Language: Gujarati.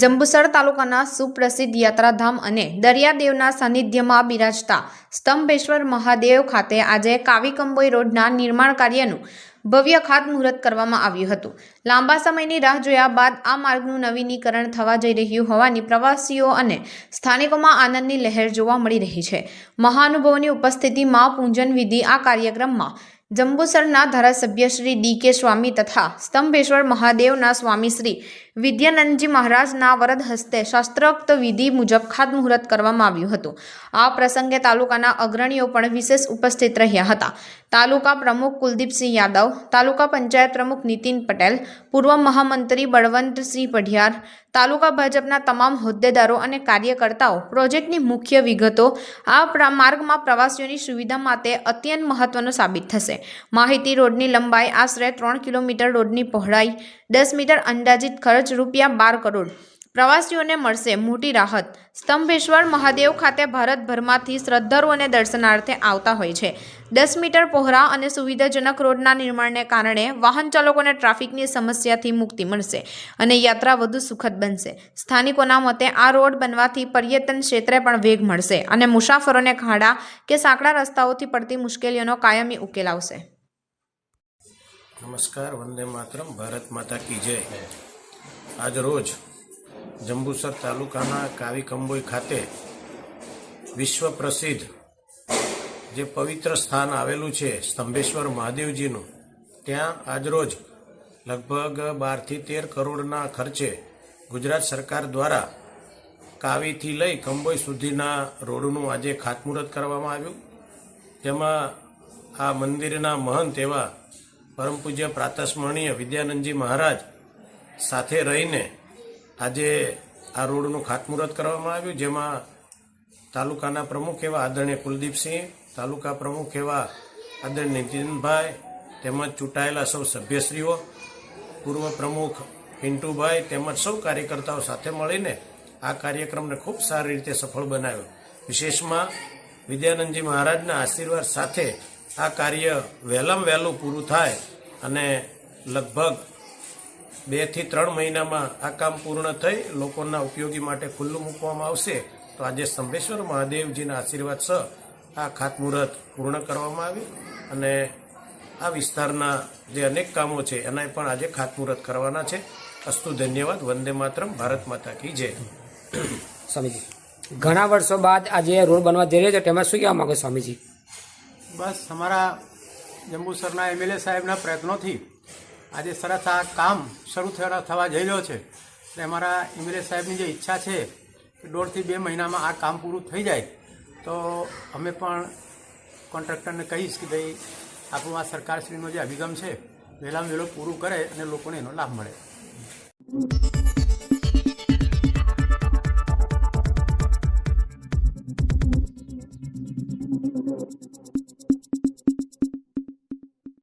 જંબુસર તાલુકાના સુપ્રસિદ્ધ યાત્રાધામ અને દરિયાદેવના સાનિધ્યમાં બિરાજતા સ્તંભેશ્વર મહાદેવ ખાતે આજે કાવીકંબોઈ રોડના નિર્માણ કાર્યનું ભવ્ય ખાતમુહૂર્ત કરવામાં આવ્યું હતું। લાંબા સમયની રાહ જોયા બાદ આ માર્ગનું નવીનીકરણ થવા જઈ રહ્યું હોવાની પ્રવાસીઓ અને સ્થાનિકોમાં આનંદની લહેર જોવા મળી રહી છે। મહાનુભાવોની ઉપસ્થિતિમાં પૂજન વિધિ આ કાર્યક્રમમાં જંબુસરના ધારાસભ્ય શ્રી ડી.કે. સ્વામી તથા સ્તંભેશ્વર મહાદેવના સ્વામી શ્રી વિદ્યાનંદજી મહારાજના વરદ હસ્તે શાસ્ત્રોક્ત વિધિ મુજબ ખાતમુહૂર્ત કરવામાં આવ્યું હતું। આ પ્રસંગે તાલુકાના અગ્રણીઓ પણ વિશેષ ઉપસ્થિત રહ્યા હતા। તાલુકા પ્રમુખ કુલદીપસિંહ યાદવ, તાલુકા પંચાયત પ્રમુખ નીતિન પટેલ, પૂર્વ મહામંત્રી બળવંતસિંહ પઢિયાર, તાલુકા ભાજપના તમામ હોદ્દેદારો અને કાર્યકર્તાઓ પ્રોજેક્ટની મુખ્ય વિગતો આ માર્ગમાં પ્રવાસીઓની સુવિધા માટે અત્યંત મહત્વનો સાબિત થશે। માહિતી રોડની લંબાઈ આશરે 3 કિલોમીટર, રોડની પહોળાઈ 10 મીટર, અંદાજિત ખર્ચ ₹12 કરોડ। પ્રવાસીઓને મળશે મોટી રાહત। સ્તંભેશ્વર મહાદેવ ખાતે ભારતભરમાંથી શ્રદ્ધાળુઓ અને દર્શનાર્થે આવતા હોય છે। 10 મીટર પહોળા અને સુવિધાજનક રોડના નિર્માણને કારણે વાહન ચાલકોને ટ્રાફિકની સમસ્યાથી મુક્તિ મળશે અને યાત્રા વધુ સુખદ બનશે। સ્થાનિકોના મતે આ રોડ બનવાથી પર્યટન ક્ષેત્રે પણ વેગ મળશે અને મુસાફરોને ખાડા કે સાંકડા રસ્તાઓથી પડતી મુશ્કેલીઓનો કાયમી ઉકેલ આવશે। નમસ્કાર, વંદે માતરમ, ભારત માતા કી જય। આજ રોજ જંબુસર તાલુકાના કાવીકંબોઈ ખાતે વિશ્વ પ્રસિદ્ધ જે પવિત્ર સ્થાન આવેલું છે સ્તંભેશ્વર મહાદેવજીનું, ત્યાં આજરોજ લગભગ 12 થી 13 કરોડના ખર્ચે ગુજરાત સરકાર દ્વારા કાવીથી લઈ કંબોઈ સુધીના રોડનું આજે ખાતમુહૂર્ત કરવામાં આવ્યું। તેમાં આ મંદિરના મહંત એવા પરમ પૂજ્ય પ્રાતસ્મરણીય વિદ્યાનંદજી મહારાજ સાથે રહીને આજે આ રોડનું ખાતમુહૂર્ત કરવામાં આવ્યું, જેમાં તાલુકાના પ્રમુખ એવા આદરણીય કુલદીપસિંહ, તાલુકા પ્રમુખ એવા આદરણીય નીતિનભાઈ, તેમજ ચૂંટાયેલા સૌ સભ્યશ્રીઓ, પૂર્વ પ્રમુખ પિન્ટુભાઈ તેમજ સૌ કાર્યકર્તાઓ સાથે મળીને આ કાર્યક્રમને ખૂબ સારી રીતે સફળ બનાવ્યો। વિશેષમાં વિદ્યાનંદજી મહારાજના આશીર્વાદ સાથે આ કાર્ય વહેલામાં વહેલું પૂરું થાય અને લગભગ 2 થી 3 મહિનામાં આ કામ પૂર્ણ થઈ લોકોના ઉપયોગી માટે ખુલ્લું મૂકવામાં આવશે। તો આજે સ્તંભેશ્વર મહાદેવજીના આશીર્વાદ સહ આ ખાતમુહૂર્ત પૂર્ણ કરવામાં આવ્યું અને આ વિસ્તારના જે અનેક કામો છે એના પણ આજે ખાતમુહૂર્ત કરવાના છે। અસ્તુ, ધન્યવાદ, વંદે માતરમ, ભારત માતા કી જય। સ્વામીજી, ઘણા વર્ષો બાદ આજે રોડ બનવા જઈ રહ્યો છે, તેમાં શું કહેવા માંગો સ્વામીજી? બસ અમારા જંબુસરના એમએલએ સાહેબના પ્રયત્નોથી આજે સરસ આ કામ શરૂ થવા જઈ રહ્યો છે। એટલે અમારા એમએલએ સાહેબની જે ઈચ્છા છે કે 1.5 થી 2 મહિનામાં આ કામ પૂરું થઈ જાય, તો અમે પણ કોન્ટ્રાક્ટરને કહીશ કે ભાઈ આપણું આ સરકારશ્રીનો જે અભિગમ છે વહેલામાં વહેલો પૂરું કરે અને લોકોને એનો લાભ મળે।